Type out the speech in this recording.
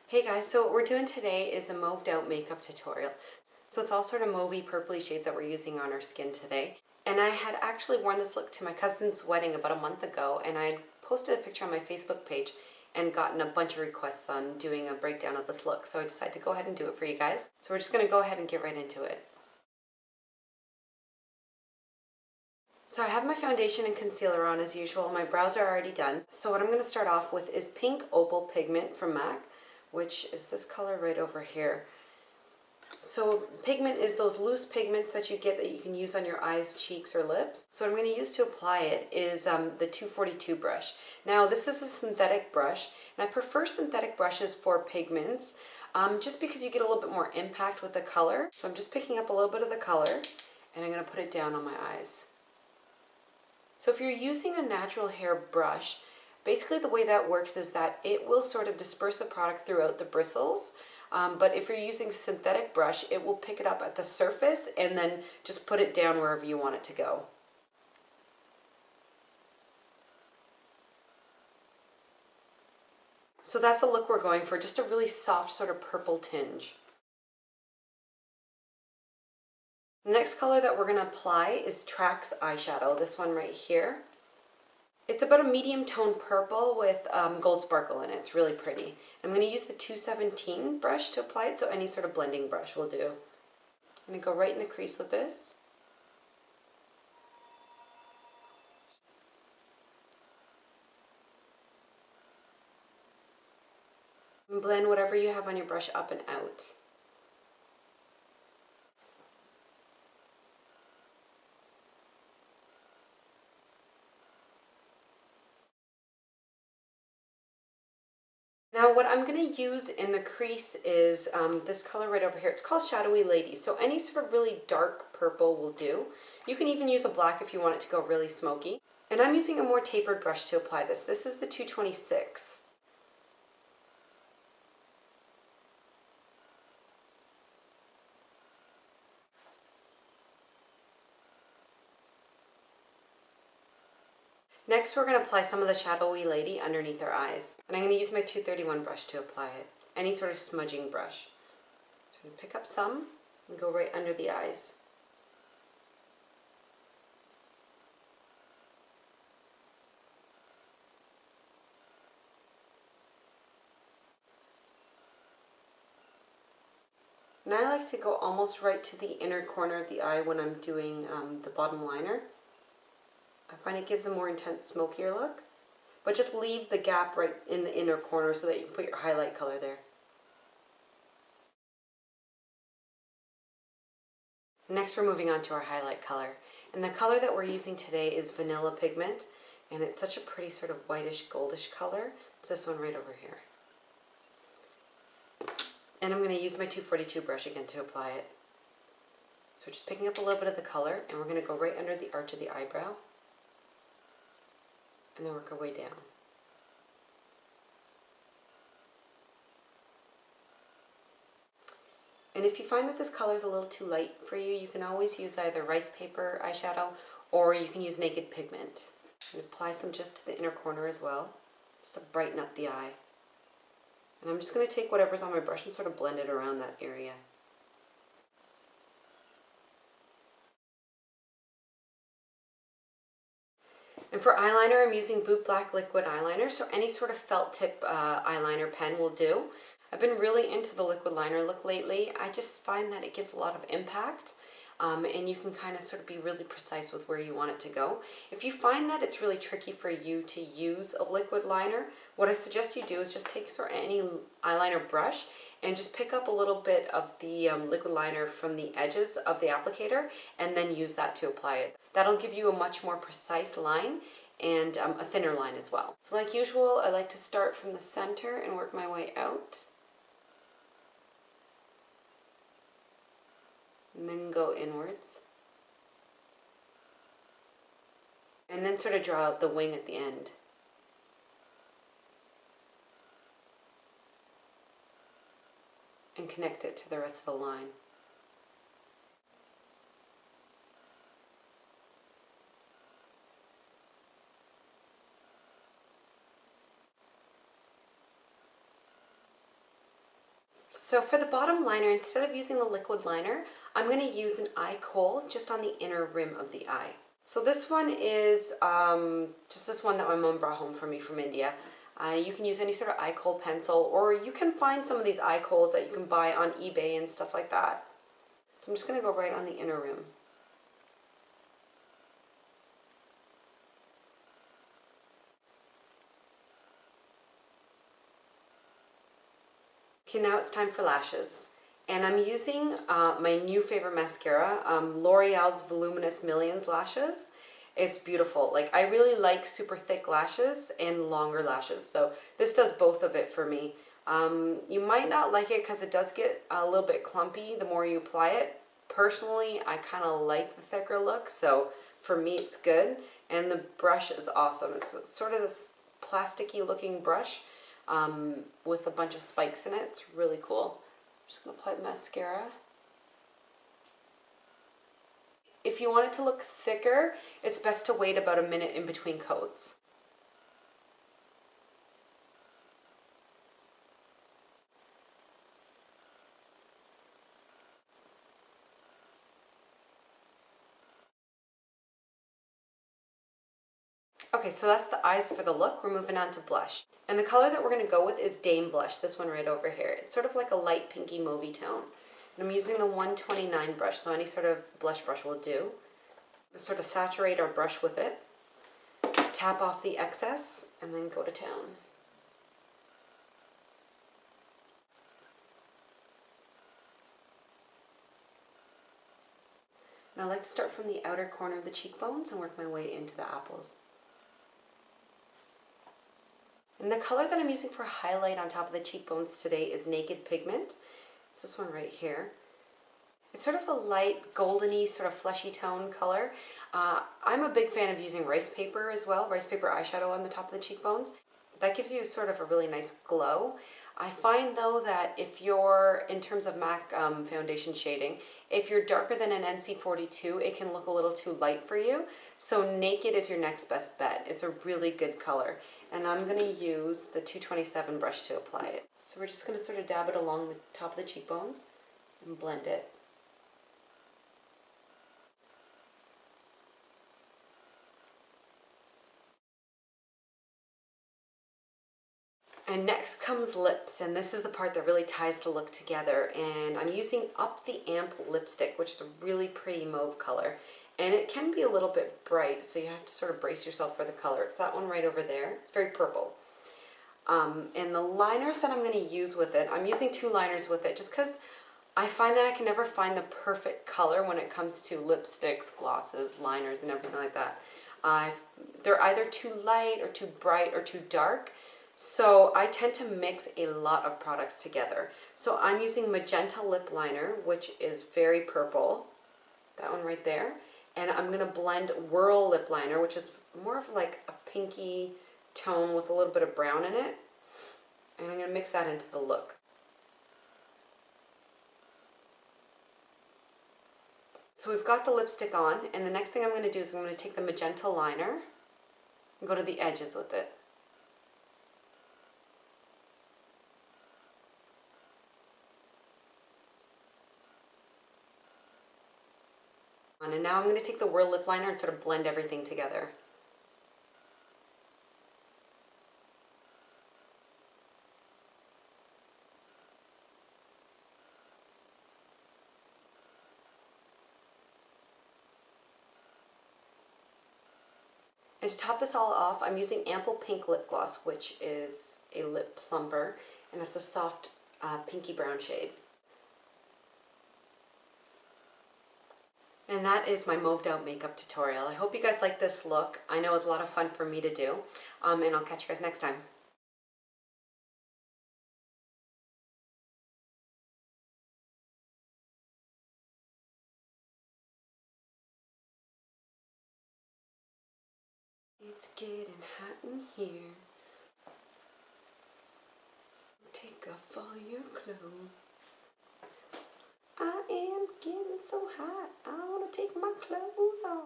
Hey guys, so what we're doing today is a Mauved Out Makeup tutorial. So it's all sort of mauvey purpley shades that we're using on our skin today. And I had actually worn this look to my cousin's wedding about a month ago, and I posted a picture on my Facebook page and gotten a bunch of requests on doing a breakdown of this look. So I decided to go ahead and do it for you guys. So we're just going to go ahead and get right into it. So I have my foundation and concealer on as usual. My brows are already done. So what I'm going to start off with is Pink Opal Pigment from MAC, which is this color right over here. So pigment is those loose pigments that you get that you can use on your eyes, cheeks, or lips. So what I'm going to use to apply it is the 242 brush. Now this is a synthetic brush, and I prefer synthetic brushes for pigments just because you get a little bit more impact with the color. So I'm just picking up a little bit of the color and I'm going to put it down on my eyes. So if you're using a natural hair brush, basically the way that works is that it will sort of disperse the product throughout the bristles. But if you're using synthetic brush, it will pick it up at the surface and then just put it down wherever you want it to go. So that's the look we're going for, just a really soft sort of purple tinge. The next color that we're going to apply is Trax eyeshadow, this one right here. It's about a medium tone purple with gold sparkle in it. It's really pretty. I'm going to use the 217 brush to apply it, so any sort of blending brush will do. I'm going to go right in the crease with this. And blend whatever you have on your brush up and out. Now what I'm going to use in the crease is this color right over here. It's called Shadowy Lady. So any sort of really dark purple will do. You can even use a black if you want it to go really smoky. And I'm using a more tapered brush to apply this. This is the 226. Next, we're going to apply some of the Shadowy Lady underneath our eyes. And I'm going to use my 231 brush to apply it. Any sort of smudging brush. So I'm going to pick up some and go right under the eyes. And I like to go almost right to the inner corner of the eye when I'm doing the bottom liner. I find it gives a more intense, smokier look. But just leave the gap right in the inner corner so that you can put your highlight color there. Next, we're moving on to our highlight color. And the color that we're using today is Vanilla Pigment. And it's such a pretty sort of whitish, goldish color. It's this one right over here. And I'm going to use my 242 brush again to apply it. So we're just picking up a little bit of the color, and we're going to go right under the arch of the eyebrow. And then work our way down. And if you find that this color is a little too light for you, you can always use either rice paper eyeshadow or you can use naked pigment. And apply some just to the inner corner as well, just to brighten up the eye. And I'm just going to take whatever's on my brush and sort of blend it around that area. And for eyeliner, I'm using Boot Black Liquid Eyeliner, so any sort of felt tip eyeliner pen will do. I've been really into the liquid liner look lately. I just find that it gives a lot of impact, and you can kind of sort of be really precise with where you want it to go. If you find that it's really tricky for you to use a liquid liner, what I suggest you do is just take sort of any eyeliner brush and just pick up a little bit of the liquid liner from the edges of the applicator and then use that to apply it. That'll give you a much more precise line and a thinner line as well. So like usual, I like to start from the center and work my way out. And then go inwards. And then sort of draw out the wing at the end. And connect it to the rest of the line. So for the bottom liner, instead of using the liquid liner, I'm going to use an eye kohl just on the inner rim of the eye. So this one is just this one that my mom brought home for me from India. You can use any sort of eye kohl pencil, or you can find some of these eye kohls that you can buy on eBay and stuff like that. So I'm just going to go right on the inner rim. Okay, now it's time for lashes. And I'm using my new favorite mascara, L'Oreal's Voluminous Million Lashes. It's beautiful. Like, I really like super thick lashes and longer lashes. So this does both of it for me. You might not like it because it does get a little bit clumpy the more you apply it. Personally, I kind of like the thicker look, so for me it's good. And the brush is awesome. It's sort of this plasticky looking brush with a bunch of spikes in it. It's really cool. I'm just going to apply the mascara. If you want it to look thicker, it's best to wait about a minute in between coats. Okay, so that's the eyes for the look. We're moving on to blush. And the color that we're going to go with is Dame Blush, this one right over here. It's sort of like a light pinky mauvey tone. And I'm using the 129 brush, so any sort of blush brush will do. Sort of saturate our brush with it. Tap off the excess, and then go to town. And I like to start from the outer corner of the cheekbones and work my way into the apples. And the color that I'm using for highlight on top of the cheekbones today is Naked Pigment. It's this one right here. It's sort of a light, goldeny, sort of fleshy tone color. I'm a big fan of using rice paper as well, rice paper eyeshadow on the top of the cheekbones. That gives you sort of a really nice glow. I find though that if you're, in terms of MAC foundation shading, if you're darker than an NC42, it can look a little too light for you. So Naked is your next best bet. It's a really good color. And I'm going to use the 227 brush to apply it. So we're just going to sort of dab it along the top of the cheekbones and blend it. And next comes lips, and this is the part that really ties the look together. And I'm using Up the Amp lipstick, which is a really pretty mauve color. And it can be a little bit bright, so you have to sort of brace yourself for the color. It's that one right over there. It's very purple. And the liners that I'm going to use with it, I'm using 2 liners with it just because I find that I can never find the perfect color when it comes to lipsticks, glosses, liners, and everything like that. They're either too light or too bright or too dark. So I tend to mix a lot of products together. So I'm using Magenta lip liner, which is very purple. That one right there. And I'm going to blend Whirl lip liner, which is more of like a pinky tone with a little bit of brown in it. And I'm going to mix that into the look. So we've got the lipstick on, and the next thing I'm going to do is I'm going to take the Magenta liner and go to the edges with it. And now I'm going to take the Whirl lip liner and sort of blend everything together. And to top this all off, I'm using Ample Pink Lip Gloss, which is a lip plumper, and it's a soft pinky brown shade. And that is my Mauved Out Makeup tutorial. I hope you guys like this look. I know it was a lot of fun for me to do, and I'll catch you guys next time. It's getting hot in here. Take off all your clothes. I am getting so hot, I want to take my clothes off.